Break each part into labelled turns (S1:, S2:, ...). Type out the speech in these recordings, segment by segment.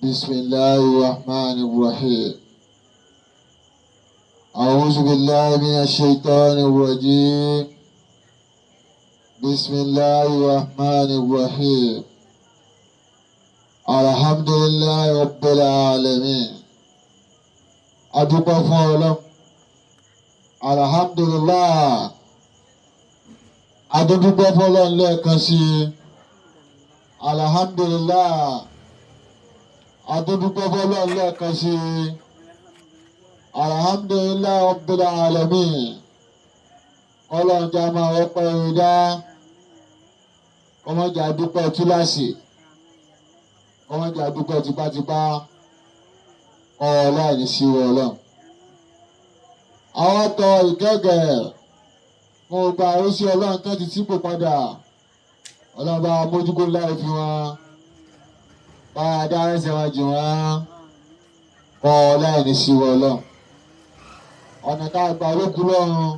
S1: بسم الله الرحمن الرحيم. أعوذ بالله من الشيطان الرجيم. بسم الله الرحمن الرحيم. الحمد لله رب العالمين. adúpẹ́ fún Ọlọ́run. alhamdulillah. adúpẹ́ fún Ọlọ́run lẹ́ẹ̀kan sí i. alhamdulillah. adúpẹ́ fún Ọlọ́run lẹ́ẹ̀kan sí i. alhamdulillah rabbil alamin. Ọlọ́run jẹ́ máa rọ́pẹ́ ìdá. kọ́mọ́jà dúpẹ́ túláàsì. kọ́mọ́jà dúpẹ́ tipátipá. láìní sí Ọlọ́run. àwọn tọ ìkẹ́gẹ̀ẹ́ fún ọgbà oríṣi Ọlọ́run tó ti sípò padà. Ọlọ́run bá mójúkó láì fi wọn. bá a dá ẹsẹ̀ wọn jù wọn. láìní sí Ọlọ́run. ọ̀nà tá a gbà lókù lọ́run.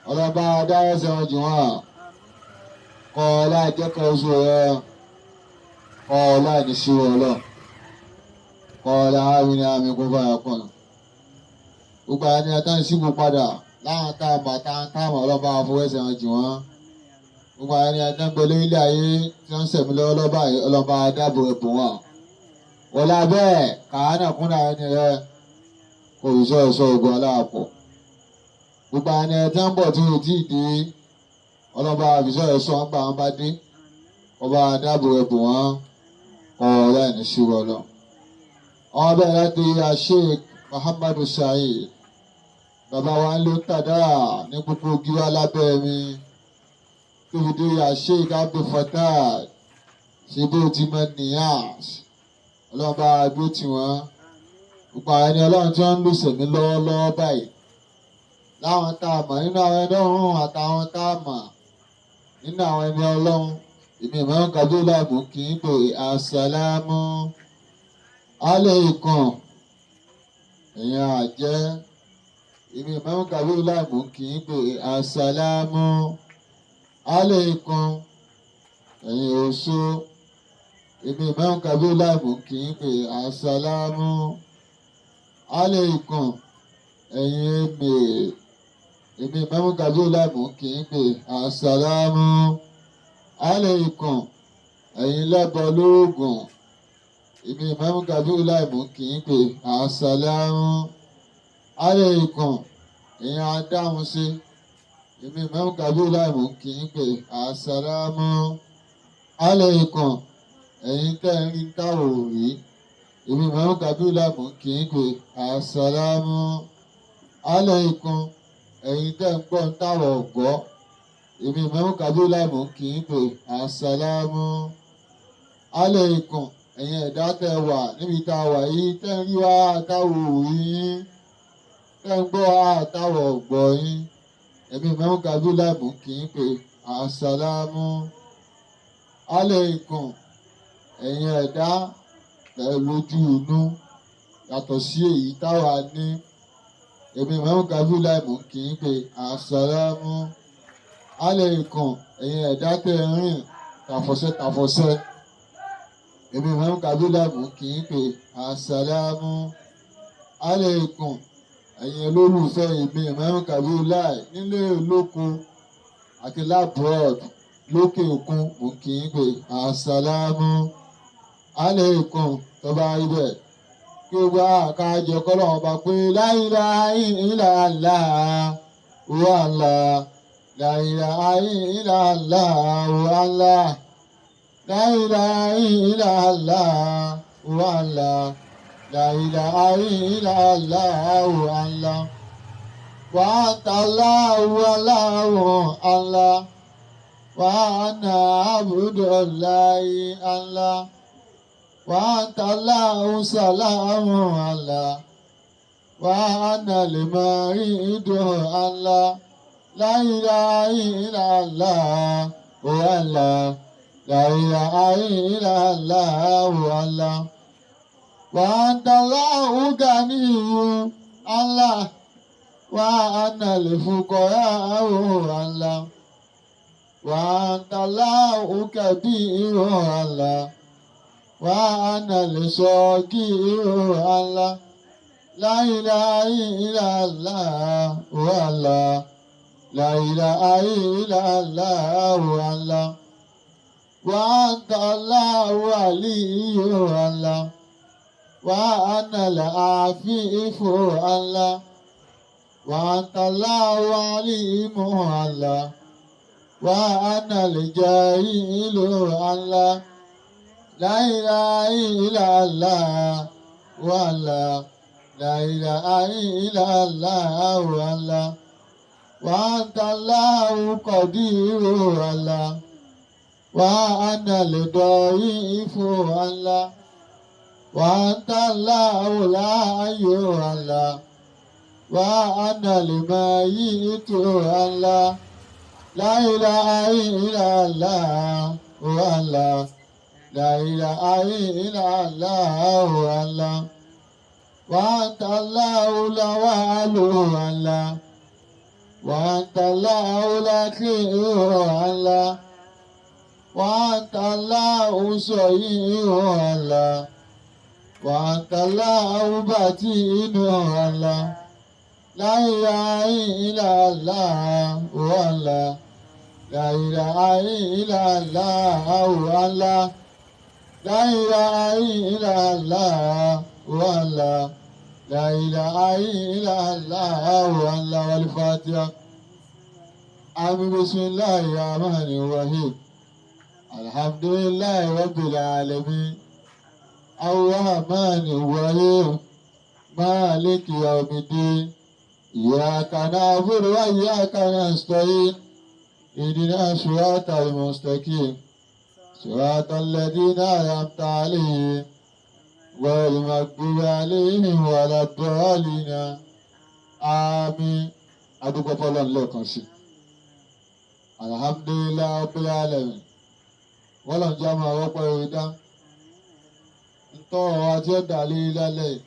S1: Ọlọ́run bá a dá ẹsẹ̀ wọn jù wọn. láì jẹ́kọ̀ọ́ oṣù rẹ̀. láìní sí Ọlọ́run. àmì ni àmì kó báyà pọ̀ nù. gbogbo àyà ni àtàn síbò padà láwọn táàmù àtàwọn ọlọ́ba àfọwọ́sẹ̀ wọn jù wọ́n. gbogbo àyà ni àtàn gbẹlẹ́ ilé ayé tí wọ́n ń sẹ̀mí lọ́wọ́ lọ́ba yìí ọlọ́ba dáàbò ẹ̀bùn wọn. wọlé abẹ́ kàánà kúnlẹ̀ ẹni rẹ kò sọ ẹ̀sọ́ ògùn aláàpọ̀. gbogbo àyà ni àtàn bọ̀ tí o tí ì dé ọlọ́ba àfisọ́ ẹ̀sọ́ wọn gbà wọn bá dé ọba dáàbò ẹ̀bùn wọn láì ní sí wọn lọ. àwọn bẹ́ẹ̀ láti Sheikh Muhammadu Saheed bàbá wa ń lò tàdá ní gbogbo gíwá lábẹ́ mi tó fi dé Sheikh Abdul Fattah ṣe bó ti mọ Niyas ọlọ́run bá gbó tiwọn. gbogbo àwọn ẹni ọlọ́run tí wọ́n ń lò sẹ̀mí lọ́wọ́lọ́wọ́ báyìí láwọn tá a mọ̀ nínú àwọn ẹni ọ̀run àtàwọn tá a mọ̀ nínú àwọn ẹni ọlọ́run èmi ìmọ̀ràn kájú láàbù kì í pè àsàlámù alaykum èèyàn àjẹ́ èmi ìmọ̀ràn kájú láàbù kì í pè àsàlámù alaykum ẹ̀yin oṣó èmi ìmọ̀ràn kájú láàbù kì í pè àsàlámù alaykum ẹ̀yin èmè èmi ìmọ̀ràn kájú láàbù kì í pè àsàlámù alaykum ẹ̀yin lẹ́bọ̀ lóògùn èmi ìmọ̀ràn kájú láàbù kì í pè àsàlámù alaykum ẹ̀yin adáhùn sí èmi ìmọ̀ràn kájú láàbù kì í pè àsàlámù alaykum ẹ̀yin tẹ́rí táwọ̀ rí èmi ìmọ̀ràn kájú láàbù kì í pè àsàlámù alaykum ẹ̀yin tẹ́ ń gbọ́ táwọ̀ gbọ́ èmi ìmọ̀ràn kájú láàbù kì í pè àsàlámù alaykum ẹ̀yin ẹ̀dá tẹ́ wà níbi tá a wà yìí tẹ́ ń rí wá táwọ̀ rí yín tẹ́ ń gbọ́ wá táwọ̀ gbọ́ yín èmi ìmọ̀ràn kájú láàbù kì í pè àsàlámù alaykum ẹ̀yin ẹ̀dá tẹ́ lójú inú yàtọ̀ sí èyí táwa ní èmi ìmọ̀ràn kájú láàbù kì í pè àsàlámù alaykum ẹ̀yin ẹ̀dá tẹ́ rìn tàfọ̀sẹ́ èmi ìmọ̀ràn kájú láàbù kì í pè àsàlámù alaykum ẹ̀yin olólùfẹ́ èmi ìmọ̀ràn kájú láì nílé olóko àti labroad lókè òkun mo kì í pè àsàlámù alaykum tó bá rí bẹ́ẹ̀ kí o gbá àkájọ kọ́lọ́ ọba pé la ilaha illallah wa Allah la ilaha illallah wa Allah la ilaha illallah wa Allah la ilaha illallah wa Allah wa anta Allahu Allah wa ana abdullahi Allah wa anta Allahu salamu Allah wa ana limaridu Allah la ilaha illallah wa Allah la ilaha illallah wa Allah wa anta Allahu ganiyyu Allah wa ana al-fuqara Allah wa anta Allahu kabirun Allah وأنا الصغير الله لا إله إلا الله والله لا إله إلا الله والله وأنت الله ولي الله وأنا العفيف الله وأنت الله عليم الله وأنا الجاهل الله لا إله إلا الله والله لا إله إلا الله والله وأنت الله قدير الله وأنا الضعيف الله وأنت الله لا الله وأنا الميت الله لا إله إلا الله والله لا إله إلا الله والله وأنت الله الأول الله وأنت الله الأخير الله وأنت الله صحيح الله وأنت الله بطين الله لا إله إلا الله والله لا إله إلا الله والله لا إله إلا الله والله لا إله إلا الله والله والفاتحة آمين بسم الله الرحمن الرحيم الحمد لله رب العالمين الرحمن الرحيم مالك يوم الدين إياك نعبد وإياك نستعين اهدنا الصراط المستقيم صراط الذين أنعمت عليهم غير المغضوب عليهم ولا الضالين آمين. adúgbò fọlọ́n lẹ́ẹ̀kan sí alhamdulilayi rabbil alamin wọ́n lọ́n jẹ́ àmọ́ ọ̀rọ̀ pẹ̀lú ìdá ntọ́ ọ̀rọ̀ àti ọ̀dà lé lálẹ́ yìí.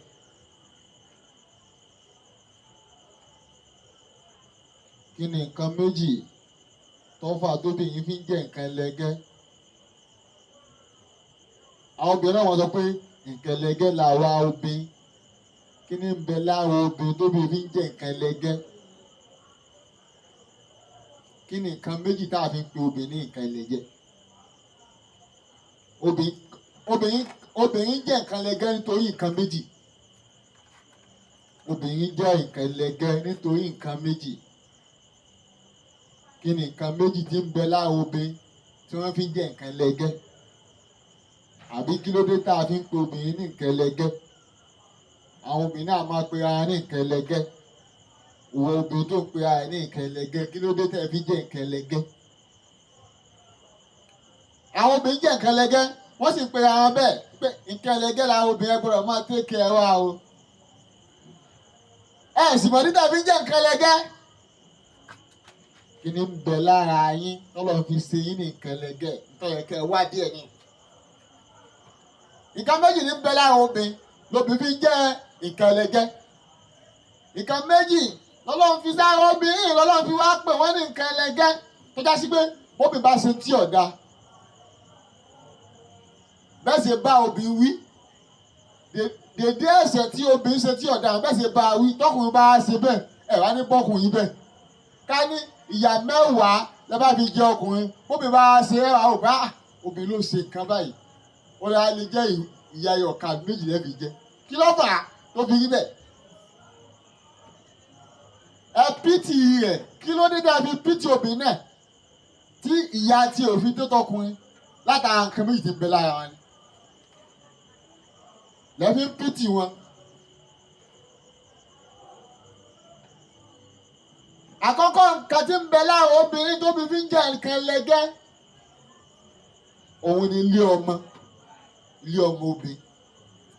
S1: Kí ni nǹkan méjì tọ́fà tóbìnrin fi ń jẹ́ nǹkan ẹlẹgẹ́? Àwọn obìnrin náà wọ́n sọ pé nǹkan ẹlẹgẹ́ làwa obìnrin. Kí ni ń bẹ lára obìnrin tóbìnrin fi ń jẹ́ nǹkan ẹlẹgẹ́? Kí ni nǹkan méjì tá a fi ń pe obìnrin ní nǹkan ẹlẹgẹ́? Obìnrin jẹ́ nǹkan ẹlẹgẹ́ nítorí nǹkan méjì. Obìnrin jẹ́ nǹkan ẹlẹgẹ́ nítorí nǹkan méjì. Kí ni nǹkan méjì tí ń bẹ lára obìnrin tí wọ́n fi ń jẹ́ nǹkan ẹlẹgẹ́? Àbí kí ló dé tá a fi ń pe obìnrin ní nǹkan ẹlẹgẹ́? Àwọn obìnrin náà máa pe ara ní nǹkan ẹlẹgẹ́. Ìwọ obìnrin tó ń pe ara ní nǹkan ẹlẹgẹ́, kí ló dé tá ẹ fi jẹ́ nǹkan ẹlẹgẹ́? Àwọn obìnrin jẹ́ nǹkan ẹlẹgẹ́, wọ́n sì pe ara bẹ́ẹ̀ pé nǹkan ẹlẹgẹ́ làwọn obìnrin gbọ́dọ̀ máa take care wa o. Ẹ sì mọ̀ nígbà fi ń jẹ́ nǹkan ẹlẹgẹ́. Kí ni ń bẹ lára yín tọ́lọ́run fi ṣe yín ní nǹkan ẹlẹgẹ́? Nítorí kẹ́ ẹ wá díẹ̀ ni. Nǹkan méjì ní ń bẹ lára obìnrin lóbìnrin fi jẹ́ nǹkan ẹlẹgẹ́. Nǹkan méjì lọ́lọ́run fi sára obìnrin, lọ́lọ́run fi wá pè wọ́n ní nǹkan ẹlẹgẹ́ tó já sí pé bóbìnrin bá ṣe tí ọ̀dà bẹ́ẹ̀ ṣe bá obìnrin wí, dèdè ẹ̀ṣẹ̀ tí obìnrin ṣe tí ọ̀dà bẹ́ẹ̀ ṣe bá wí, tọkùnrin bá ṣe bẹ́ẹ̀ ẹ̀ wá ní bọ́kùnrin bẹ́ẹ̀. Ká ní ìyà mẹ́wàá lẹ́ bá fi jẹ ọkùnrin, bóbìnrin bá ṣe ẹ̀ wá ò bá obìnrin ló ṣe nǹkan báyìí, ó lè jẹ́ ìyà ọ̀kà méjì lẹ́ fi jẹ. Kí ló fà á tó fi rí bẹ́ẹ̀? Ẹ pìtì rẹ̀, kí ló dé dàbí pìtì obìnrin náà tí ìyà tí òfin tó tọkùnrin látara nǹkan méjì ti ń bẹ lára wọn ni. Lẹ́fí ń pìtì wọn. Àkọ́kọ́ nǹkan tí ń bẹ lára obìnrin tó fi ń jẹ́ nǹkan ẹlẹgẹ́, òun ni ilé ọmọ obìnrin,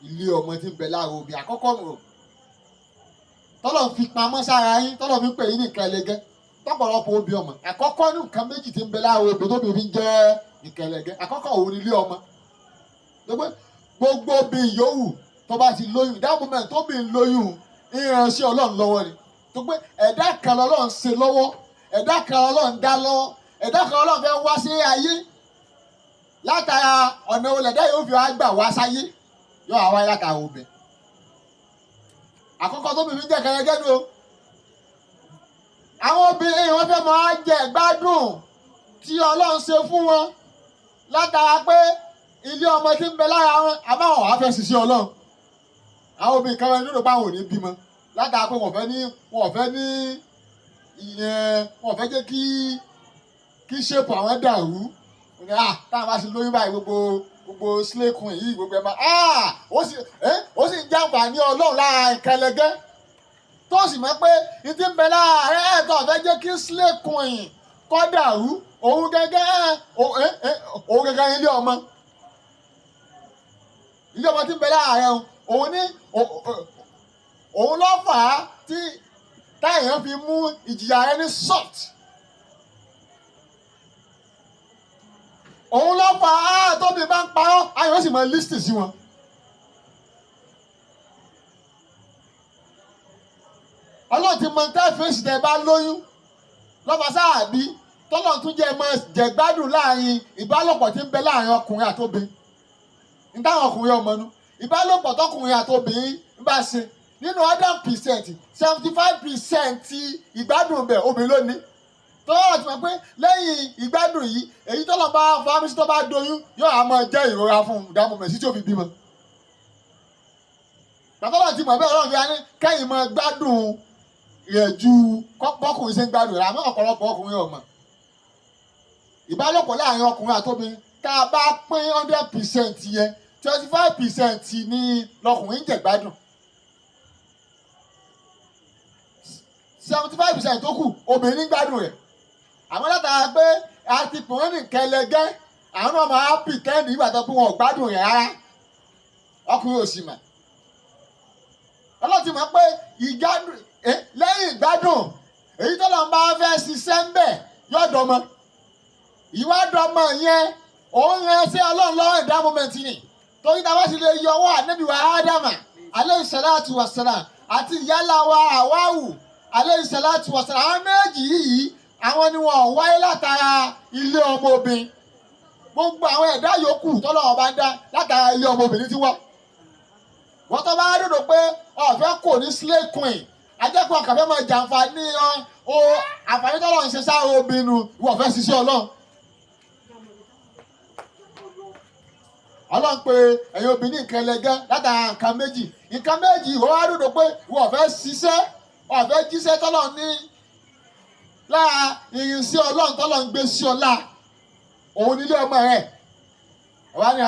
S1: ilé ọmọ tí ń bẹ lára obìnrin. Àkọ́kọ́ nù tọ́lọ̀ fi pamọ́ sára yín, tọ́lọ̀ fi pè yín nìkan ẹlẹgẹ́, tọ́pọ̀lọpọ̀ obì ọmọ. Àkọ́kọ́ ní nǹkan méjì tí ń bẹ lára obìnrin tó fi ń jẹ́ nǹkan ẹlẹgẹ́. Àkọ́kọ́ òun ni ilé ọmọ. Gbogbo obìnrin yòówù tó bá ti lóyún, that moment tó bí ń lóyún, ìránṣẹ́ Ọlọ́run lọ́wọ́ ni. Tó pé ẹ̀dá kan lọ́lọ́run ṣe lọ́wọ́, ẹ̀dá kan lọ́lọ́run dá lọ́wọ́, ẹ̀dá kan lọ́lọ́run fẹ́ wá sí ayé. látara ọ̀nà olẹ̀dá yóò fi wá gbà wá sáyé yóò wá wáyé látara obìnrin. Àkọ́kọ́ tó bìbí jẹ́ kẹrẹgẹ́nu o. Àwọn obìnrin wọ́n fẹ́ máa jẹ ìgbádùn tí Ọlọ́run ṣe fún wọn látara pé ilé ọmọ tí ń bẹ lára wọn àbáwọn wàá fẹ́ ṣiṣẹ́ Ọlọ́run. Àwọn obìnrin kan nínú báwọn ò ní bímọ látara pé wọ́n fẹ́ jẹ́ kí ṣépù àwọn dàrú. Táwọn bá ṣe lóyún báyìí gbogbo sílẹ̀kùn yìí gbogbo ẹ̀ máa ó sì ń jàǹfààní Ọlọ́run lára ìkẹlẹgẹ́ tó sì mọ̀ pé ní ti ń bẹ lára rẹ̀ ẹ̀tọ́ fẹ́ jẹ́ kí sílẹ̀kùn yìí kọ́ dàrú òun gẹ́gẹ́ ilé ọmọ tí ń bẹ lára rẹ̀ òun ló fà á tí táyà fi mú ìjìyà rẹ̀ ní soft. Òun ló fà á tóbi bá ń parọ́ ayọ̀ sì máa lísìtì sí wọn. Ọlọ́run ti mọ tá fèsì tẹ bá lóyún lọ́fà sáàbí tọ́lọ̀ tún jẹ́ mọ jẹ̀gbádùn láàrin ìbálòpọ̀ tí ń bẹ láàrin ọkùnrin àtobìnrin. Ní táwọn ọkùnrin ọmọ nu ìbálòpọ̀ tọkùnrin àtobìnrin ń bá ṣe nínú 100% 75% ìgbádùn bẹ̀ obìnrin ló ní. Tọ́lá ti mọ̀ pé lẹ́yìn ìgbádùn yìí èyí tọ́lọ̀ bá fámísì tó bá doyún yóò á máa jẹ́ ìrora fún ìdààmú mẹ̀sí tí ó fi bímọ. Tọ́lá ti mọ̀ bẹ́ẹ̀ Ọlọ́run fi á ní kẹ́yìn máa gbádùn rẹ̀ ju bọ́kùnrin ṣe ń gbádùn rẹ̀ àmọ́ ọ̀pọ̀lọpọ̀ ọkùnrin ọ̀mọ̀. Ìbálòpọ̀ láàrin ọkùnrin àtobìnrin tá a bá pín 100% yẹn 25% ni lọkùnrin ń jẹ gbádùn. 75% tó kù obìnrin ń gbádùn rẹ̀. Àmọ́ látara pé a ti pè wọ́n ní kẹlẹgẹ́ àwọn náà máa pìtẹ́ẹ̀nì ìgbà tó pé wọn ò gbádùn rẹ̀ rárá ọkùnrin ò sì mọ̀. Ọlọ́run ti mọ̀ pé lẹ́yìn ìgbádùn èyí tó lọ́n bá fẹ́ ṣiṣẹ́ ń bẹ̀ yóò dọ́mọ. Ìwádọ́mọ yẹn òun rán sí Ọlọ́run lọ́wọ́ ìdámọ́mẹ́ntì ni torí táwa sì lè yọ ọwọ́ ànábì wa Ádámà alayhi salatu wassalam àti ìyálà wa Háwáù alayhi salatu wassalam àwọn méjì yìí àwọn ni wọn ò wáyé látara ilé ọmọ obìnrin. Gbogbo àwọn ẹ̀dá yòókù tọ́lọ́run bá ń dá látara ilé ọmọ obìnrin ti wá. Wọ́n tó bá dòdò pé ọ̀fẹ́ kò ní slay queen ajẹ́kọ̀ọ́ kàfẹ́ máa jàǹfààní àǹfààní tọ́lọ́run ń ṣe sáà obìnrin ìwọ̀n fẹ́ ṣiṣẹ́ Ọlọ́run. Ọlọ́run pé ẹ̀yin obìnrin nǹkan ẹlẹgẹ́ látara nǹkan méjì ìwọ́n wá dòdò pé ìwọ̀n fẹ́ ṣiṣẹ́ ọ̀fẹ́ jíṣẹ́ tọ́lọ́run ní lára irinṣẹ́ Ọlọ́run tọ́lọ́run gbé sí ọlá òun nílé ọmọ rẹ̀ wá ní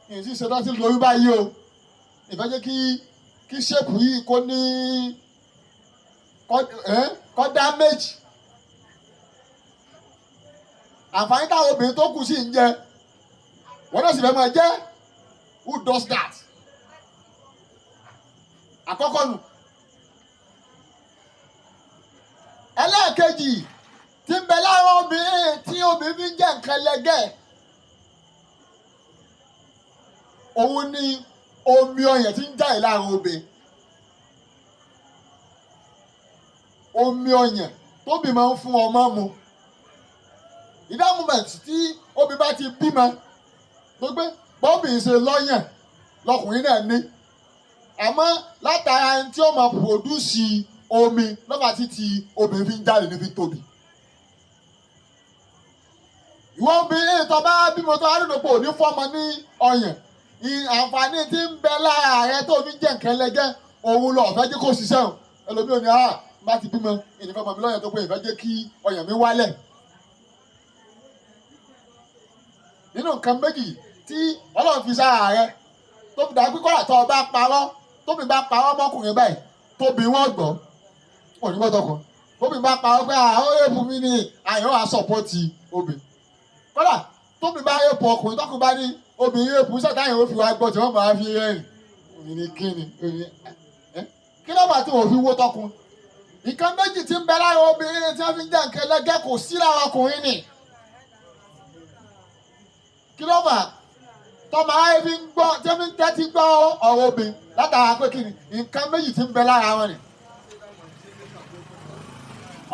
S1: ìyìn sí ìṣẹ́tọ́ sí lórí báyìí o ìfẹ́ jẹ́ kí ṣépù yìí kó ní kọ́ dáméjì. Àǹfààní táwọn obìnrin tó kù sí ń jẹ wọ́n náà sì fẹ́ máa jẹ́ who does that? Àkọ́kọ́ nù. Ẹlẹ́ẹ̀kejì tí ń bẹ láwọn obìnrin tí obìnrin fi ń jẹ́ nǹkan ẹlẹgẹ́ òun ni omi ọyàn tí ń jáde láàrin obìnrin. Omi ọyàn tóbi máa ń fún ọmọ mu. Ìdámúmẹ̀tì tí obì bá ti bímọ gbogbo bọ́ọ̀bì ṣe lọ́yàn lọkùnrin náà ní. Àmọ́ látara ẹni tí ó máa pòdúsì omi lọ́ba títí obìnrin fi ń jáde ní fi tóbi. Ìwọ obìnrin tó bá bímọ tó arúgbó ní fọ́mọ ní ọyàn àǹfààní tí ń bẹ lára rẹ tó fi jẹ́ nǹkan ẹlẹgẹ́ òun lọ fẹ́ jẹ́ kó ṣiṣẹ́ o. Ẹlòmíì ò ní bá ti bímọ ìnìfẹ́ mọ̀ mi lọ́yàn tó pé ìfẹ́ jẹ́ kí ọyàn mi wálẹ̀. Nínú nǹkan méjì tí Ọlọ́run fi sára rẹ tó fi dàgbé kọ́lá tó bá parọ́ tóbi bá parọ́ mọ́kùnrin báyìí tóbi wọ́n gbọ́ òní gbọ́dọ̀ kan tóbi bá parọ́ pé ó yẹ́pù mí ní àyàn àsọ̀pọ̀tì obìnrin. Kọ́lá tóbi bá yẹ́pù ọkùnrin tọkùnrin bá ní obìnrin yẹ́pù sẹ́táyìn ó fi wá gbọ́ tí wọ́n máa fi rẹ́rìn òní ní kíni kí ló bá tí wọ́n fi wó tọkùn. Nǹkan méjì tí ń bẹ lára obìnrin tí wọ́n fi ń jẹ́ nǹkan ẹlẹgẹ́ kò sí lára ọkùnrin ni. Kí ló fà tọ́mọ ayé fi ń gbọ́ tí wọ́n fi ń tẹ́tí gbọ́ ọ̀rọ̀ obìnrin látara pé kí ni nǹkan méjì tí ń bẹ lára wọn ni.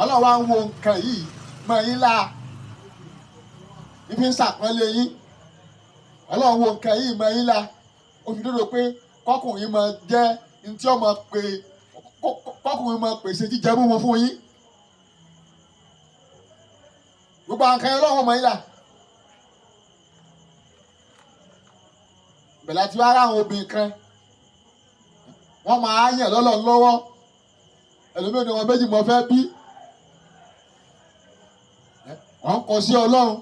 S1: Ọlọ́run wá ń wo nǹkan yìí mọ yín láà ibi ń ṣàpọ́nlé yín Ọlọ́run wo nǹkan yìí mọ yín la ó fi dúró pé kọkùnrin máa jẹ́ ntí ọmọ pé kọkùnrin máa pèsè jíjẹ mímu fún yín gbogbo àwọn kan yẹn Ọlọ́run mọ yín la bẹ̀rẹ̀ àti wá ráwọn obìnrin kan wọ́n máa yàn lọ́lọ́run lọ́wọ́ ẹlòmíràn ni wọn méjì mọ fẹ́ bí wọ́n kọ sí Ọlọ́run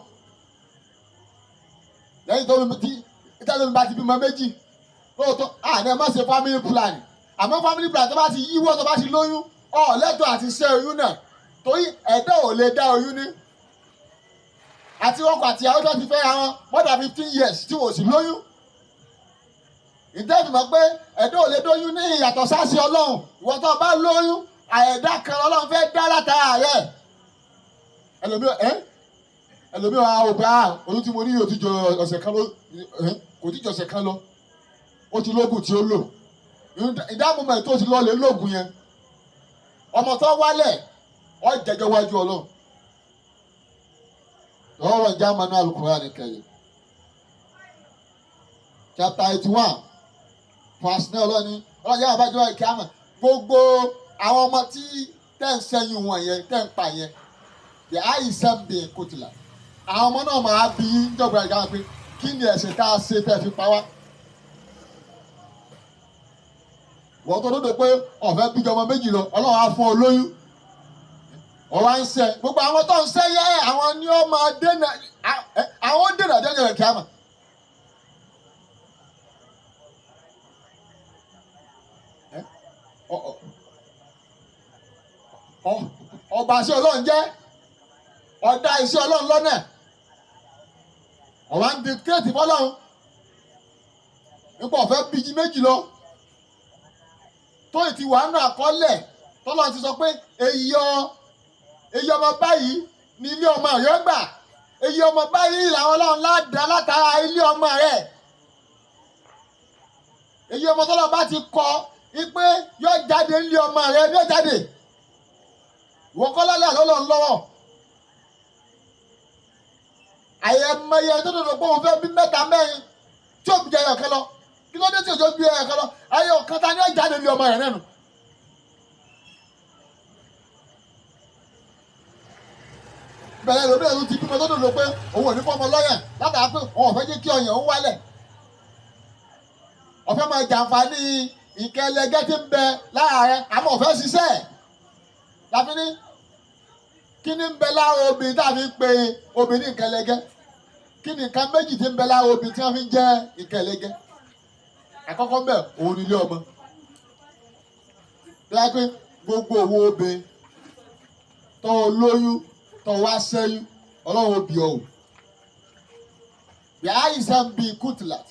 S1: lẹ́yìn tó ìtàlómi bá ti bímọ méjì lóòótọ́ àní ẹ má ṣe family plan àmọ́ family plan tó bá ti yíwọ́ tó bá ti lóyún lẹ́tọ̀ọ́ àti ṣẹ́ oyún náà torí ẹ̀dá ò lè dá oyún ní àti ọkọ àti ìyàwó tó ti fẹ́ ra wọn more than 15 years tí wọ́n sì lóyún ìdẹ́bi mọ̀ pé ẹ̀dá ò lè dóyún ní ìyàtọ̀ sáàsì Ọlọ́run ìwọ́n tó bá lóyún àẹ̀dá kan Ọlọ́run fẹ́ dá látara rẹ̀ ẹlòmíràn àwòbá oyún tí mo ní yóò ti jọ ọ̀sẹ̀ kan lọ kò tí jọ ọ̀sẹ̀ kan lọ ó ti lóògùn tí ó lò ìdáàmúmọ̀ tó ti lọ lè lóògùn yẹn ọmọ tó wálẹ̀ ọ jẹjọ wájú Ọlọ́run lọ́wọ́ ìjà manu Al-Qur'an kẹyìn chapter 81 verse 9 ọlọ́ni ọlọ́jà àbájọ ìkẹ́ àmọ́ gbogbo àwọn ọmọ tí tẹ́ ń sẹ́yìn wọn yẹn tẹ́ ń pa yẹn the eye is something kòtìlá àwọn ọmọ náà máa bí jọ̀gbọ́n ìgbà pé kí ni ẹ̀ṣẹ̀ tá a ṣe tẹ́ fi pa wá. wọ́n tó dódò pé ọ̀fẹ́ bíjọ ọmọ méjì lọ Ọlọ́run á fún ọ lóyún ọ̀wá ń sẹ́ gbogbo àwọn tó ń sẹ́ yẹ àwọn ni ó máa dènà àwọn dènà jẹ́jẹ́ rẹ̀ kí á mọ̀. ọba iṣẹ́ Ọlọ́run jẹ́ ọ̀dà iṣẹ́ Ọlọ́run lọ́nà ọ̀wá ń di kéètì fọ́lọ́run nípa ọ̀fẹ́ bíjí méjì lọ tó ti wà nínú àkọọ́lẹ̀ tọ́lọ́run ti sọ pé èyí ọmọ báyìí ní ilé ọmọ rẹ̀ gbà èyí ọmọ báyìí làwọn Ọlọ́run ládàá látara ilé ọmọ rẹ̀ èyí ọmọ tọ́lọ́run bá ti kọ ipe yóò jáde nílé ọmọ rẹ̀ yóò jáde wọ́n kọ́ lálẹ́ àlọ́lọ́run lọ́wọ́ àyẹ̀mẹyẹ tó dòdò pé òun fẹ́ bí mẹ́ta mẹ́rin tí ò bí jẹ́ ẹyọ kan lọ kí ló dé tí òjò bí ẹyọ kan lọ ayọ̀ kan ta ni ó jáde nílé ọmọ rẹ̀ nẹ́nu. bẹ̀rẹ̀ lóde ẹ̀rù ti bímọ tó dòdò pé òun ò ní fọmọ lọ́yẹ̀ látara pé òun ò fẹ́ jẹ́ kí ọyàn ó wálẹ̀ ọ̀fẹ́ máa jàǹfààní ìkẹlẹgẹ́ tí ń bẹ láàárẹ̀ àmọ́ ọ̀fẹ́ ṣiṣẹ́ láfi ní kí ni ń bẹ lára obìnrin tá a fi ń pe obìnrin ìkẹlẹgẹ́ kí ni nǹkan méjì tí ń bẹ lára obìnrin tí wọ́n fi ń jẹ́ ìkẹlẹgẹ́ àkọ́kọ́ ń bẹ òun nílé ọmọ bí wọ́n pé gbogbo owó obìnrin tó lóyún tó wá sẹ́yún Ọlọ́run òbí ọ̀hún bí àìsàn bíi kùtìlát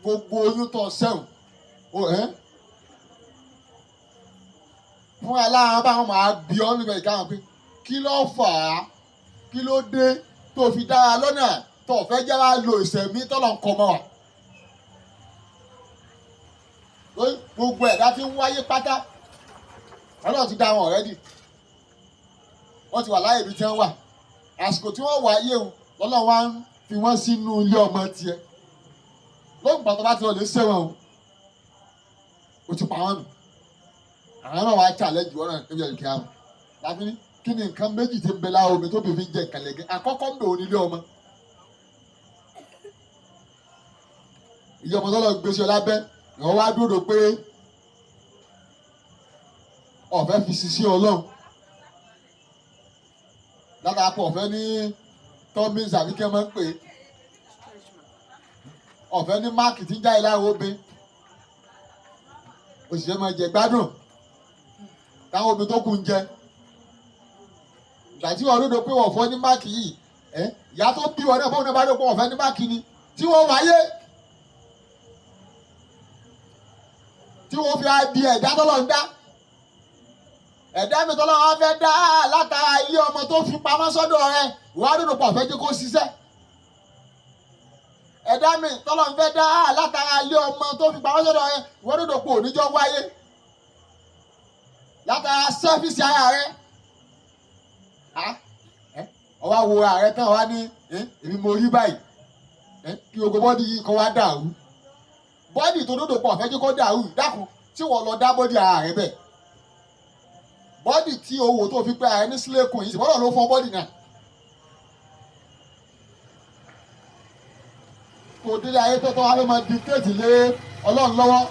S1: gbogbo oyún tó sẹ́wọ̀n fún aláàárọ̀ báwọn máa bí ọ́ níbẹ̀ ìkáwọn pé kí ló fà á kí ló dé tó fi dára lọ́nà tó fẹ́ jẹ́ wá lo ìṣẹ̀mí tọ́lọ̀ ń kọ́ mọ́ wa. gbogbo ẹ̀dá tí ń wáyé pátá Ọlọ́run ti dá wọn ọ̀rẹ́dì wọ́n ti wà láyé ibi tí wọ́n wà àsìkò tí wọ́n wáyé o Ọlọ́run wá ń fi wọ́n sínú ilé ọmọ tiẹ̀ lóògùn pàtó bá ti lọ lè ṣẹ́wọ̀n o ti pa wọ́n nù àwọn náà wàá challenge wọn náà níbi ẹ̀rù kí á mọ̀ láfi ní kí ni nǹkan méjì tí ń bẹ láwọn omi tó bí fi ń jẹ ìkàlẹ̀gẹ́ àkọ́kọ́ ń bẹ òní ilé ọmọ ìyá ọmọ tọ́lọ̀ gbèsè lábẹ́ ìwọ́n wá dúró pé ọ̀fẹ́ fi ṣiṣẹ́ Ọlọ́run látara pọ̀ ọ̀fẹ́ ní tọ́mís àbíkẹ́ máa ń pè ọ̀fẹ́ ní máàkì tí ń jáde láwọn obìnrin òṣìṣẹ́ máa jẹ gbádùn táwọn obìnrin tó kù ń jẹ ìgbà tí wọn lódo pé wọn fọ ní máàkì yìí ìyá tó bí wọn náà fọwọ́n náà bá dọ̀ pé wọn fẹ́ ní máàkì ni tí wọ́n wáyé tí wọ́n fi di ẹ̀dá tọ́lọ̀ ń dá ẹ̀dá mi tọ́lọ̀ wọn fẹ́ dá látara ilé ọmọ tó fi pamọ́ sọ́dọ̀ rẹ̀ wọ́n á dòdò pọ̀ fẹ́ jẹ́ kó ṣiṣẹ́ ẹ̀dá mi tọ́lọ̀ ń fẹ́ dá látara ilé ọmọ tó fi pamọ́ sọ́dọ̀ rẹ̀ wọ́n dòdò pọ̀ oníjọ́ wáyé látara sẹ́fíìsì ara rẹ̀ ọwọ́ wo ààrẹ tán wá ní èmi mo rí báyìí kí gbogbo bọ́dì yìí kọ́ wá dàrú bọ́dì tó dòdò pọ̀ fẹ́ jẹ́ kó dàrú dákun tí wọ́n lọ dá bọ́dì ara rẹ bẹ́ẹ̀ bọ́dì tí owó tó fi pé ara ní sílẹ̀kùn yìí bọ́dọ̀ ló fọ́ bọ́dì náà kò délé ayé tó wá ló máa dictate lé Ọlọ́run lọ́wọ́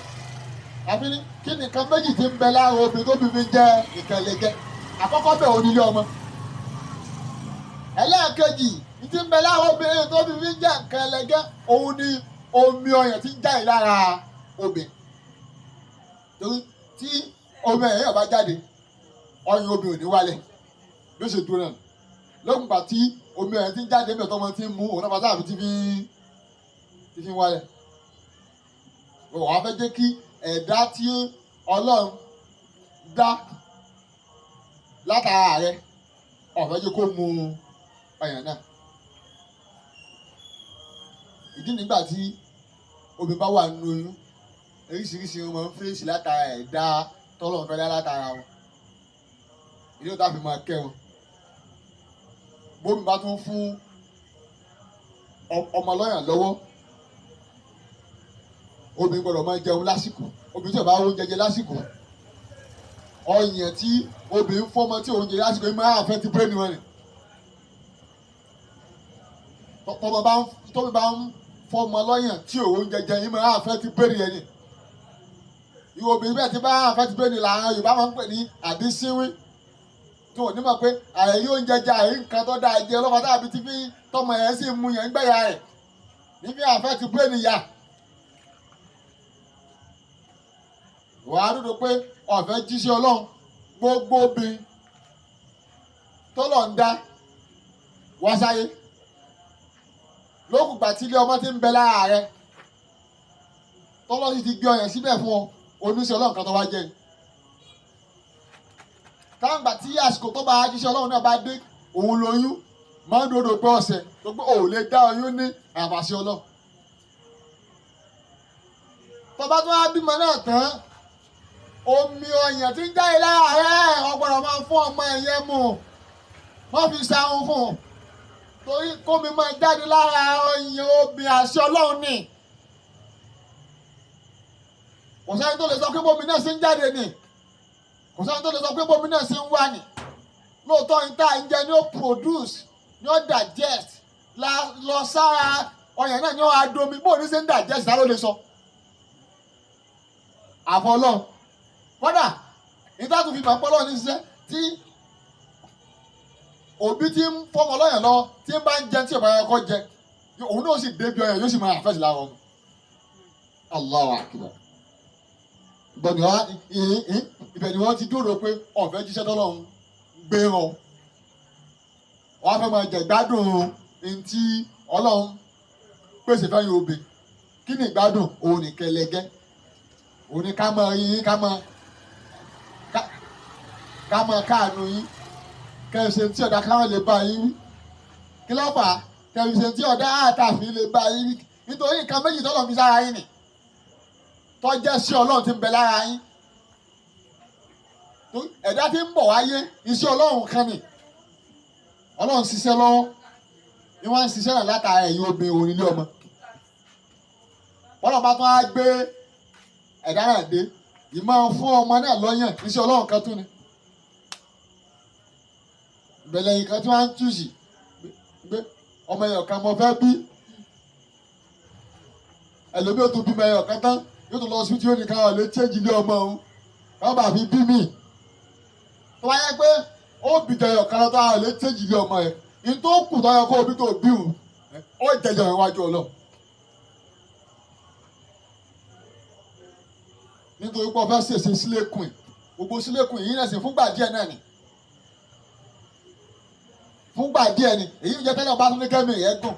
S1: àbí kí nìkan méjì ti ń bẹ láàrin obìnrin tó bí fi ń jẹ ìkẹlẹ̀jẹ àkọ́kọ́ bẹ̀ onílé ọmọ ẹlẹ́ẹ̀kejì ti ń bẹ láàrin obìnrin tó bí fi ń jẹ ìkẹlẹ̀jẹ òun ni omi ọyàn ti ń jáde lára obìnrin torí tí omi ẹ̀yìn ọba jáde ọyàn obìnrin ò ní wálẹ̀ ló ṣe dúró náà lókùnbà tí omi ẹ̀yìn ti ń jáde mẹ́tọ́ ọmọ ti ń mú òun náà pàtàkì ti fi ń wálẹ̀ wàá fẹ́ jẹ́ kí ẹ̀dá tí Ọlọ́run dá látara rẹ ọ̀fẹ́ jẹ́ kó mu ọyàn náà ìdí nígbà tí obìnrin bá wà nínú oyún oríṣiríṣi wọn máa ń fèsì látara ẹ̀dá tọ́lọ́run fẹ́ dá látara wọn ìdí òtá fi máa kẹ́ wọn bómi bá tún fún ọmọ lọ́yàn lọ́wọ́ obìnrin gbọ́dọ̀ máa jẹun lásìkò obìnrin tí ó bá oúnjẹ jẹ lásìkò ọyàn tí obìnrin fọmọ tí oúnjẹ lásìkò yìí máa fẹ́ ti bírèèni wọn ni tóbi bá ń fọmọ lọ́yàn tí oúnjẹ jẹ yìí máa fẹ́ ti bírèèni yẹn ni ìwọ obìnrin bẹ́ẹ̀ ti bá fẹ́ ti bírèèni làwọn Yorùbá máa ń pè ní àdísínwín tí wọn ò ní mọ̀ pé àìrí oúnjẹ jẹ àìrí nǹkan tó dáa jẹ ọlọ́pàá tàbí ti fi tọmọ yẹn sì mú yẹn gbẹ̀yà rẹ̀ níbi àfẹ́ ti bírèèni yà. wàá dúdú pé ọ̀fẹ́ jíṣẹ́ Ọlọ́run gbogbo obìnrin tọ́lọ̀ ń dá wá sáyé lókùgbà tí ilé ọmọ ti ń bẹ lára rẹ tọ́lọ́ sì ti gbé ọyàn síbẹ̀ fún ọ oníṣẹ́ Ọlọ́run kan tó wá jẹ́ táǹgbà tí àsìkò tó bá jíṣẹ́ Ọlọ́run náà bá dé òun lóyún máa ń dòdò pé ọ̀sẹ̀ tó pé òun lè dá oyún ní àfàṣẹ Ọlọ́run tó bá tún wá bímọ náà tán omi ọyàn tí ń jáde lára rẹ̀ ọgbọ́dọ̀ máa fún ọmọ ẹ̀yẹ mu wọ́n fi ṣàwọn fún un torí kómi máa jáde lára ọyàn obìnrin àṣẹ Ọlọ́run ni kò sẹ́ni tó lè sọ pé bómi náà ṣe ń jáde ni kò sẹ́ni tó lè sọ pé bómi náà ṣe ń wá ni lóòótọ́ níta ìjẹ ni ó produce ni ó digest lọ sára ọyàn náà ni ó adomi bóun ní ṣe ń digest sáré lè sọ àfọ Ọlọ́run kódà níta tó fi máa pọ́ lọ́wọ́ ní ṣiṣẹ́ tí òbí tí ń fọmọ lọ́yàn lọ tí ń bá ń jẹ tí ọ̀bá yẹn kọ́ jẹ òun náà sì débi ọyàn yóò sì máa àfẹ́sì lára ọmọ Allahu Akbar ibẹ̀ ni wọ́n ti dúró pé ọ̀fẹ́ jíṣẹ́ tọ́lọ́run gbé wọn wọ́n á fẹ́ máa jẹ gbádùn ní tí Ọlọ́run pèsè fẹ́ yóò bè kí ni ìgbádùn òun ní kẹlẹgẹ́ òun ní ká máa yín ká máa káànú yín kẹsẹ̀ tí ọ̀dà káwọn lè bá yín wí kí ló fà á kẹsẹ̀ tí ọ̀dà àtàfin lè bá yín wí nítorí nǹkan méjì tọ́lọ̀ fi sára yín ni tọ́jẹ́ sí Ọlọ́run ti ń bẹ lára yín ẹ̀dá tí ń bọ̀ wáyé iṣẹ́ Ọlọ́run kan ni Ọlọ́run ṣiṣẹ́ lọ́wọ́ ni wọ́n ń ṣiṣẹ́ náà látara ẹ̀yin obìnrin onílé ọmọ Ọlọ́run bá tún á gbé ẹ̀dá náà dé ìmọ̀ fún ọmọ náà lọ́yàn iṣẹ́ Ọlọ́run kan tún ni ìbẹ̀lẹ̀ yìí kan tí wọ́n á ń túṣì gbé ọmọ ẹ̀yọ̀ kan mo fẹ́ bí ẹlòmí ò tún bímọ ẹ̀yọ̀ kan tán yóò tún lọ sí tí ó ní káwọn lè change ilé ọmọ òun káwọn bá fi bí mi tó wáyé pé ó bìjọ ẹ̀yọ̀ kan tó àwọn lè change ilé ọmọ ẹ̀ ní tó kù tó yẹ kó omi tó bí òun ó jẹjọ iwájú Ọlọ́run nítorí pé ọfẹ́ ṣèṣe sílẹ̀kùn gbogbo sílẹ̀kùn yìí náà sì fúngbà díẹ̀ náà ni fúngbà díẹ̀ ni èyí jẹ́ tẹ́lẹ̀ bá tún ní kẹ́mi rẹ̀ gùn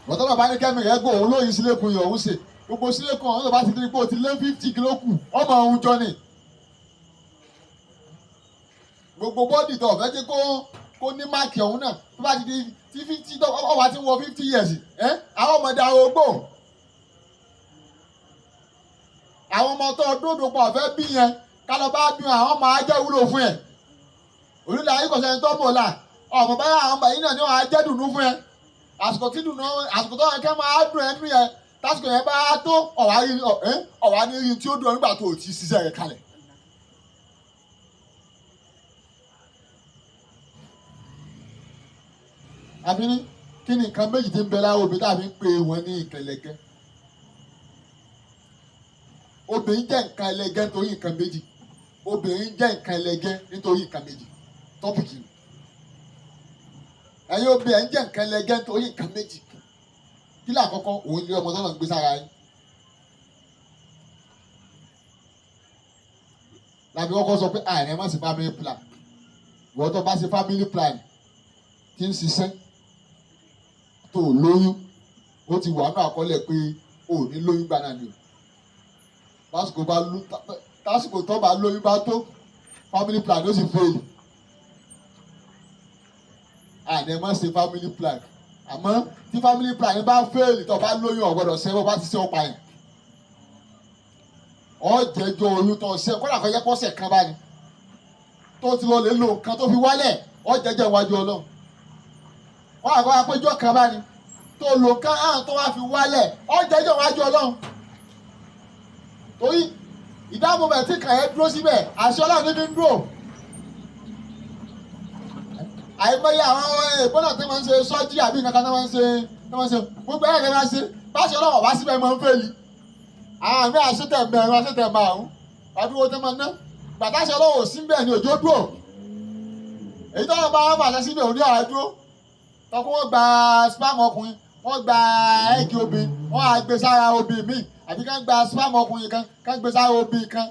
S1: bọ́tọ́lọ̀ bá ní kẹ́mi rẹ̀ gùn òun lóyún sílẹ̀kùn yìí òun ṣe gbogbo sílẹ̀kùn ọ̀hún tó bá ti di pé o ti lé 50 kìló kù ọmọ òun jọ ni gbogbo bọ́dì tó ọ̀fẹ́ jẹ́ kó ní máàkì ọ̀hún náà tó bá ti di tí 50 tó ọwọ́ àti wọ 50 years àwọn ọmọdé arógbó àwọn ọmọ tó dúdú pọ̀ fẹ́ bí yẹn kálọ̀ bá bí àwọn ọmọ ajẹ́ wúlò fún ẹ̀ olùlà ayíkọ̀sẹ̀ tó bò là ọmọ báyà àwọn bàyí náà ni wọ́n á jẹ́ dùnú fún ẹ àsìkò tí dùn náà àsìkò tó yẹ kẹ́ máa dùn ẹnu yẹn tásìkò yẹn bá tó ọ̀wá ní rí tí ó dùn nígbà tó o ti ṣiṣẹ́ rẹ̀ kalẹ̀. àbí ní kí ni nǹkan méjì tí ń bẹ láwọn obìnrin tàbí ń pè wọ́n ní ìkẹlẹ̀gẹ́. obìnrin jẹ́ nǹkan ẹlẹgẹ́ nítorí nǹkan méjì. obìnrin jẹ́ nǹkan ẹlẹgẹ́ nítorí nǹkan méjì. tọ́pìkì ni. ẹ̀yin obìnrin jẹ́ nǹkan ẹlẹgẹ́ nítorí nǹkan méjì. kí ni àkọ́kọ́ òun lé ọmọ tọ́lọ̀ ń gbé sára yín. làbí kọ́kọ́ sọ pé àìrẹ́ má ṣe family plan. ìwọ́n tó bá ṣe family plan kí ń ṣiṣẹ́ tó lóyún ó ti wà ní àkọọ́lẹ̀ pé ò ní lóyún gbà náà ni o tásìkò tó bá lóyún bá tó family plan ó sì fail. àìrẹ́ má ṣe family plan àmọ́ tí family plan bá fail tó bá lóyún ọ̀gbọ́dọ̀ ṣe bó bá ti ṣe ọ̀pá yẹn ọ̀jẹ̀jọ oyún tó ṣe kọ́dà kọjá kọ́sẹ̀ kan bá ní tó ti lọ lè lo nǹkan tó fi wálẹ̀ ọ̀jẹ̀jọ iwájú ọlọ́run wọ́n àgbà péjọ kan bá ní tó lo nǹkan hàn tó wá fi wálẹ̀ ọ̀jẹ̀jọ iwájú ọlọ́run torí ìdáàbòbẹ̀ tí kàn yẹn dúró síbẹ̀ àṣẹ ọlọ́run ní fi ń dúró. àìmọye àwọn ìbọ́nà tí wọ́n ń ṣe sọ́jí àbí nǹkan tí wọ́n ń ṣe gbogbo ẹ̀rẹ́ máa ń ṣe báṣẹ ọlọ́run wá síbẹ̀ máa ń fẹ́ẹ̀lì. àwọn àmì àṣetẹ̀ mẹ́rin àṣetẹ̀ márùn-ún àdúgbò tó máa ná gbàtàṣẹ ọlọ́run ò sí bẹ́ẹ̀ ni òjò dúró. èyí tó wọn bá wọn fàṣẹ síbẹ̀ òní àrà dúró tọkọ wọn gba spam ọkùnrin wọn gba ẹ̀gì obìnrin wọn á gbé sára obìnrin míì àbí ká gba spam ọkùnrin kan ká gbé sára obìnrin kan.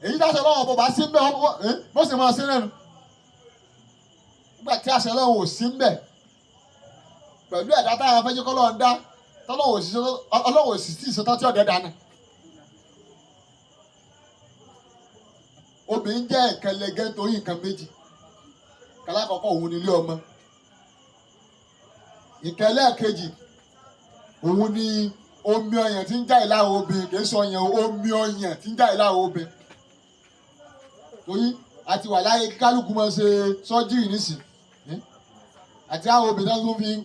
S1: èyí táṣẹ ọlọ́run bọ̀ bá sí bẹ́ẹ̀ bó sì máa sí lẹ́nu nígbà tí àṣẹ ọlọ́run ò sí bẹ́ẹ̀ pẹ̀lú ẹ̀dá táwọn afẹ́jẹ́ kọ́ lọ́run dá ọlọ́run ò sì tí ì ṣetán tí ọ̀dẹ́ dáná. obìnrin jẹ́ nǹkan ẹlẹgẹ́ nítorí nǹkan méjì. kàlákọ̀ọ́kọ́ òun ni ilé ọmọ. nǹkan ẹlẹ́ẹ̀kejì òun ni omi ọyàn tí ń jáde lára obìnrin kì í sọ ọyàn omi ọyàn tí ń jáde lára obìnrin. torí a ti wà láyé kí kálukú máa ṣe sọ́jírì nísìn àti àwọn obìnrin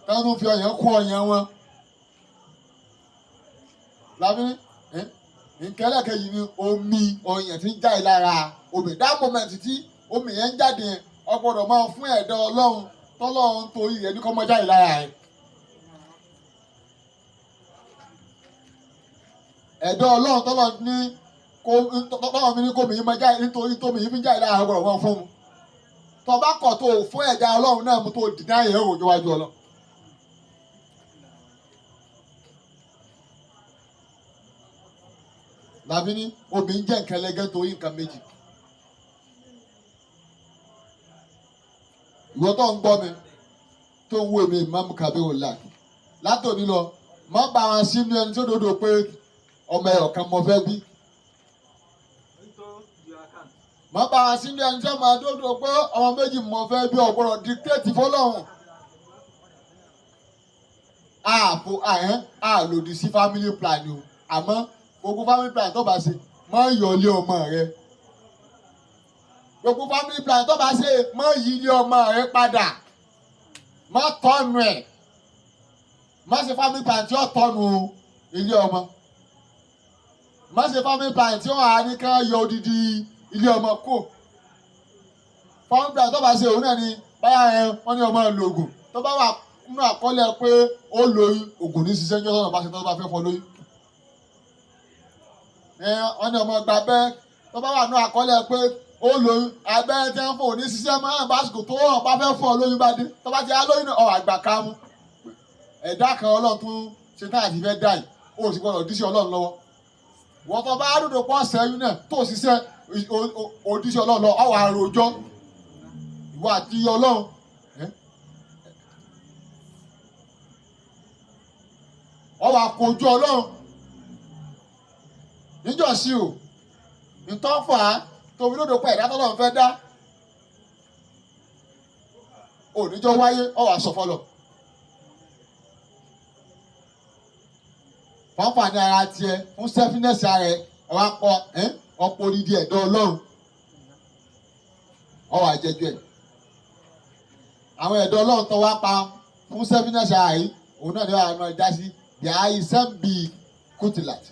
S1: tó ń fi ọyàn kún ọyàn wọn. lábí nǹkan ẹlẹ́ẹ̀kejì ni omi ọyàn tí ń jáde lára obìnrin. that moment tí omi yẹn ń jáde yẹn o gbọ́dọ̀ máa fún ẹ̀dá ọlọ́run tọ́lọ́run torí rẹ̀ ní kó máa jáde lára rẹ̀. ẹ̀dá ọlọ́run tọ́lọ́run ní kó mi yín máa jáde nítorí tómi yín fi ń jáde lára rẹ̀ gbọ́dọ̀ máa fún mu. tó bá kọ̀ tó fún ẹ̀dá ọlọ́run náà mú tó dìnnà yẹn rò níwájú ọlọ́run. làbí ní obìnrin jẹ́ nǹkan ẹlẹgẹ́ torí nǹkan méjì. ìwọ tó ń gbọ́ mi tó ń wo èmi ìmáàmù Kabirullah látòní lọ má bá wọn sínú ẹni tó dodo pé ọmọ ẹ̀ ọ̀kan mọ fẹ́ bí. má bá wọn sínú ẹni tó máa dodo pé ọmọ méjì mọ fẹ́ bí ọ̀gbọ́dọ̀ dictate fọlọ́hún. àlòdì sí family plan o àmọ́ gbogbo family plan tó bá ṣe má yọlé ọmọ rẹ. gbogbo family plan tó bá ṣe má yí ilé ọmọ rẹ padà má tọ́nu ẹ̀ má ṣe family plan tí ó tọ́nu ilé ọmọ má ṣe family plan tí ó hàn ní ká yọ odidi ilé ọmọ kó. family plan tó bá ṣe òun náà ni báyà ẹ wọ́n ní ọmọ lo oògùn tó bá wà nínú àkọọ́lẹ̀ pé ó lóyún oògùn ní ṣiṣẹ́ ní ọ̀sán bá ṣe tó bá fẹ́ fọ́ lóyún. wọ́n ní ọmọ gba abẹ́ tó bá wà nínú àkọọ́lẹ̀ pé ó lóyún abẹ́rẹ́ tí wọ́n fò ní ṣiṣẹ́ máa ń básìkò tó hàn bá fẹ́ fọ́ lóyún bá dé tó bá ti á lóyún náà àgbà ká mú. ẹ̀dá kan ọlọ́run tún ṣe táyà ti fẹ́ dà yìí ó sì gbọ́dọ̀ díṣẹ́ ọlọ́run lọ́wọ́. wọ́n tó bá dúdú pọ̀ sẹ́yìn náà tó ṣiṣẹ́ òdíṣẹ́ ọlọ́run lọ ọ̀wà àròjọ́ ìwọ àti ọlọ́run. ọ̀wà àkójọ ọlọ́run níjọ́sí o nǹkan fà á tóbi lódò pẹ̀ ẹ̀dá tọ́lọ́run fẹ́ dá oníjọ́ wáyé ọ̀wà sọ̀fọ́lọ̀ fọ́nfà ní ara tiẹ̀ fún sẹ́fínẹ́sì ara ẹ̀ ọ̀wà pọ̀ ọ̀pọ̀ odidi ẹ̀dọ́ ọlọ́run ọ̀wà jẹjọ ẹ̀ àwọn ẹ̀dọ́ ọlọ́run tó wá pa fún sẹ́fínẹ́sì ààyè òun náà ni wàá máa dá sí bí ààyè sẹ́ǹbì kùtìlàtì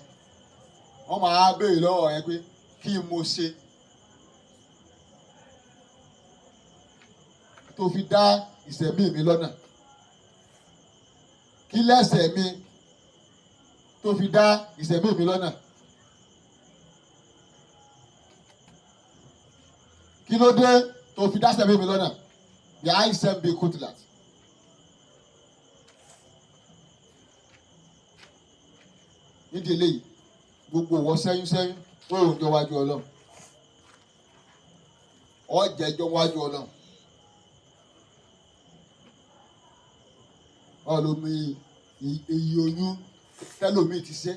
S1: wọ́n máa béèrè lọ́wọ́ yẹn pé kí mo ṣe tó fi dá ìṣẹ̀mí mi lọ́nà kí lẹ́sẹ̀ mi tó fi dá ìṣẹ̀mí mi lọ́nà kí ló dé tó fi dá ìṣẹ̀mí mi lọ́nà bí ààyè sẹ́ǹbì kùtìlàtì. nídìí eléyìí gbogbo wọn sẹ́yìn ó rò jọ wájú ọlọ́run ọ jẹjọ wájú ọlọ́run ọlọmọ èyí oyún tẹlómìn ti ṣe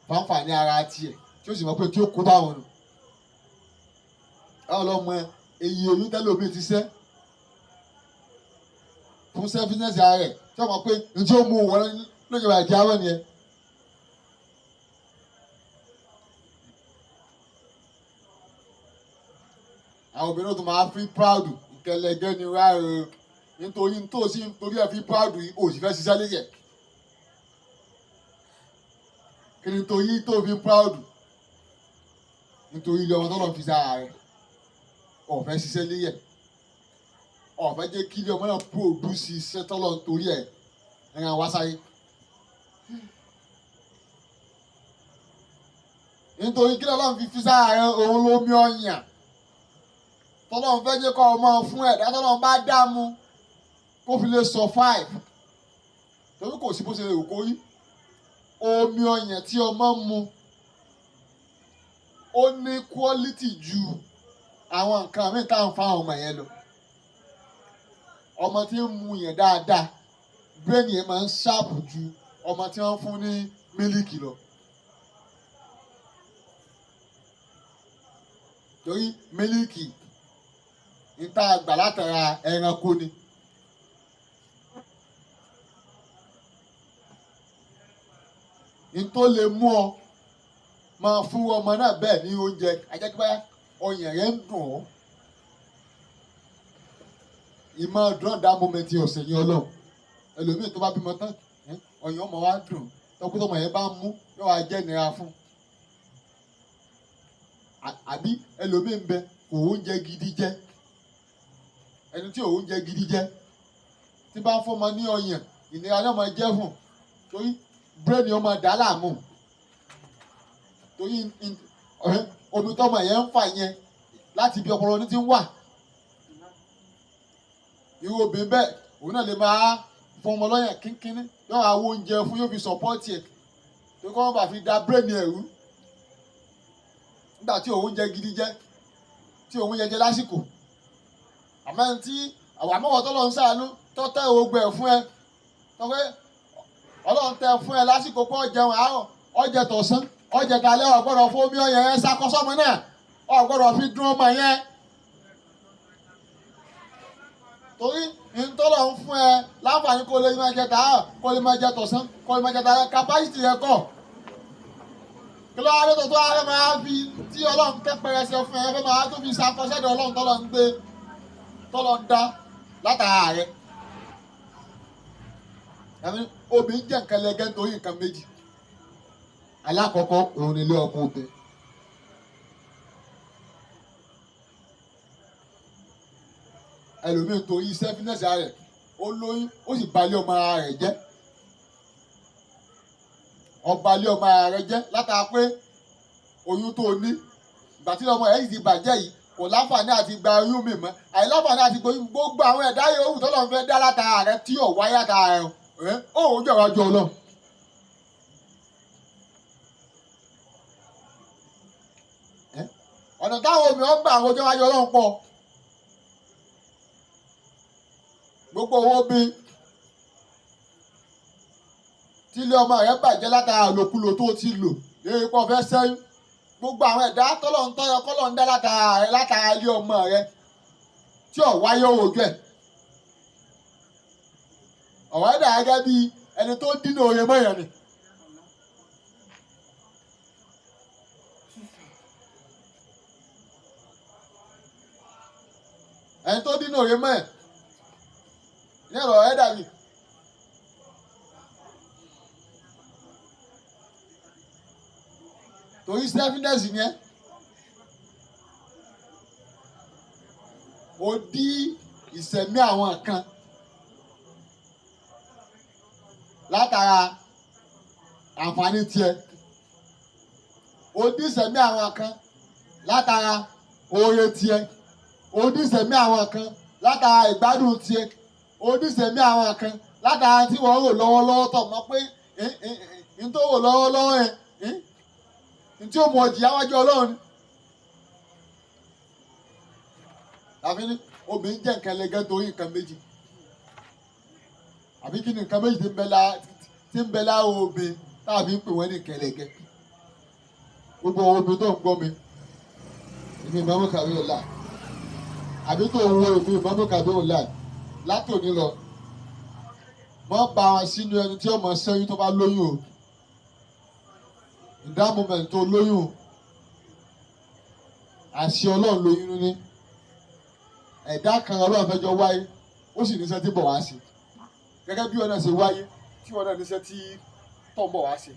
S1: fáǹfààní ara tiẹ̀ tí ó sì mọ̀ pé tí ó kó báwọn nù ọlọmọ èyí oyún tẹlómìn ti ṣe fún sẹfínẹsì ara rẹ̀ tí ó mọ̀ pé njẹ́ ó mú wọn lóye wà kí àwọn nìyẹn. àwọn obìnrin tó máa fi proud ìkẹlẹgẹ ni wá nítorí nítòsí nítorí ẹ fi proud òsì fẹ́ ṣiṣẹ́ lẹ́yẹ̀ kí nítorí tó fi proud nítorí ilé ọmọ tó lọ fi sára rẹ̀ ọ̀fẹ́ ṣiṣẹ́ lẹ́yẹ̀ ọ̀fẹ́ jẹ́ kí ilé ọmọ náà produce iṣẹ́ tọ́lọ̀ nítorí ẹ̀ ẹ̀ràn wá sáyé. nítorí kí lọ́lọ́run fi sára rẹ̀ òun ló mí ọ̀yàn tọ́lọ́run fẹ́ jẹ́ kọ́ ọmọ fún ẹ̀dá tọ́lọ́run bá dá mu kó fi lè survive torí kò sí bó ṣe lè rò kó rí omi ọ̀yàn tí ọmọ mu ó ní quality ju àwọn nǹkan míì tá à ń fa ọmọ yẹn lọ ọmọ tí ń mu yẹn dáadáa brain yẹn máa ń sharp ju ọmọ tí wọ́n fún ní mílíkì lọ. torí mílíkì níta àgbà látara ẹranko ni. nítorí lè mú ọ máa fún ọmọ náà bẹ́ẹ̀ ní oúnjẹ ajẹ́kíbáyá ọyàn rẹ̀ ń dùn ọ́. ìmọ̀ dùn dá mọ́mẹ́ntì ọ̀sẹ̀ yẹn ọlọ́run ẹlòmíì tó bá bímọ tán ọyàn ọmọ wa dùn tọkútọ̀ ọmọ yẹn bá mú yóò wá jẹ́ ìnira fún. àbí ẹlòmíì ń bẹ kò oúnjẹ gidi jẹ ẹni tí oúnjẹ gidi jẹ tí bá ń fọmọ ní ọyàn ìnira náà máa jẹ́ fún torí bírèèni ọmọ dà láàmú torí omi tọmọ yẹn ń fà yẹn láti ibi ọpọlọ ní ti ń wà irú obìnrin bẹ́ẹ̀ òun náà lè máa fún ọmọ lọ́yàn kínkínní yóò wá wo oúnjẹ fún yóò fi sọpọ́ọ̀tì ẹ̀ tó kọ́ wọn bá fi da bírèèni ẹ̀rú nígbà tí òun jẹ gidi jẹ tí òun jẹ lásìkò àmọ́ ẹni tí àwọn àmọ́wọ́ tọ́lọ́ ń ṣàánú tó tẹ́ ogun ẹ̀ fún ẹ tó pé ọlọ́run tẹ fún ẹ lásìkò pé ọjẹun àárọ̀ ọjẹ tọ̀sán ọjẹ talẹ́ ọ̀gbọ́dọ̀ fún omi ọyàn yẹn ṣàkósọ́mọ náà ọ̀gbọ́dọ̀ fi dún ọmọ yẹn torí ntọ́lọ̀ ń fún ẹ láǹfààní kó lè máa jẹ tàárọ̀ kó lè máa jẹ tọ̀sán kó lè máa jẹ talẹ́ capacity yẹn kọ̀ kí ló wá lóto tó wá fẹ́ máa fi tí ọlọ́run tẹ́ pẹrẹsẹ fún ẹ fẹ́ máa tó fi ṣàkọsẹ́dọ̀ ọlọ́run tọ́lọ̀ ń gbé tọ́lọ̀ ń dá látara rẹ̀ obìnrin jẹ́ nǹkan lẹ́gẹ́ nítorí nǹkan méjì alákọ̀ọ́kọ́ òun nílé ọkọ obìnrin ẹlòmíì torí iṣẹ́ fínẹ́sì rẹ̀ ó lóyún ó sì balẹ̀ ọmọ ara rẹ̀ jẹ́ ọbalẹ̀ ọmọ ara rẹ̀ jẹ́ látara pé oyún tó ní ìgbà tí ọmọ rẹ̀ yìí ti bàjẹ́ yìí kò láǹfààní àti gba oyún mi mọ́ àìláǹfààní àti gbogbo àwọn ẹ̀dá yòówù tọ́lọ́ fẹ́ dá látara rẹ̀ tí ò wáyé látara rẹ̀ ó jọ̀rọ̀ jọ lọ. ọ̀nà táwọn omi ọgbà àwọn ojú wájú ọlọ́run pọ̀ gbogbo owó bí tílé ọmọ rẹ bàjẹ́ látara àlòkulò tó ti lò lórí pọ̀ fẹ́ sẹ́yìn gbogbo àwọn ẹ̀dá tọ́lọ̀ ń tọ́yọ kọ́lọ̀ ń dá látara rẹ látara ilé ọmọ rẹ tí ò wáyé òòjú ẹ̀ ọ̀wọ́ ẹ̀dá gẹ́gẹ́ bí ẹni tó dínà oore mọ́yàn ni. nínú òye mọ́ ẹ̀ ní ọ̀rọ̀ ẹ̀ dàbí. torí selfness yẹn ó dí ìsẹ̀mí àwọn kan látara àǹfààní tiẹ̀ ó dí ìsẹ̀mí àwọn kan látara oore tiẹ̀ ó dí ìsẹ̀mí àwọn kan látara ìgbádùn tiẹ̀ ó dí ìsẹ̀mí àwọn kan látara tí wọ́n rò lọ́wọ́lọ́wọ́ tọ̀ mọ́ pé n tó rò lọ́wọ́lọ́wọ́ yẹn n tí ó mú ọjì àwájú Ọlọ́run àfi ní obìnrin jẹ́ nǹkan ẹlẹgẹ́ torí nǹkan méjì àbí kí ni nǹkan méjì tí ń bẹ lára obìnrin tàbí ń pè wọ́n ní nǹkan ẹlẹgẹ́ gbogbo obìnrin tó ń gbọ́ mi èmi ìmọ̀mú kàwé ọ̀la àbí tó ń wo èmi ìmọ̀mú kàwé ọ̀la látòní lọ wọ́n bá wọn sínú ẹni tí ọmọ sẹ́yìn tó bá lóyún o in that moment tó lóyún àṣẹ Ọlọ́run lóyún ní ẹ̀dá kan Ọlọ́run fẹ́ jọ wáyé ó sì níṣẹ́ tí bọ̀ wá sí gẹ́gẹ́ bí wọn náà ṣe wáyé tí wọn náà níṣẹ́ tí tọ́ ń bọ̀ wá sí.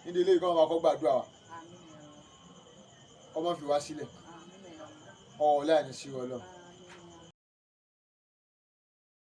S1: nídìí ilé ìkọ́ máa kọ́ gbàdúrà wa kọ́ máa fi wá sílẹ̀ ọ̀ọ́lá ní sí Ọlọ́run.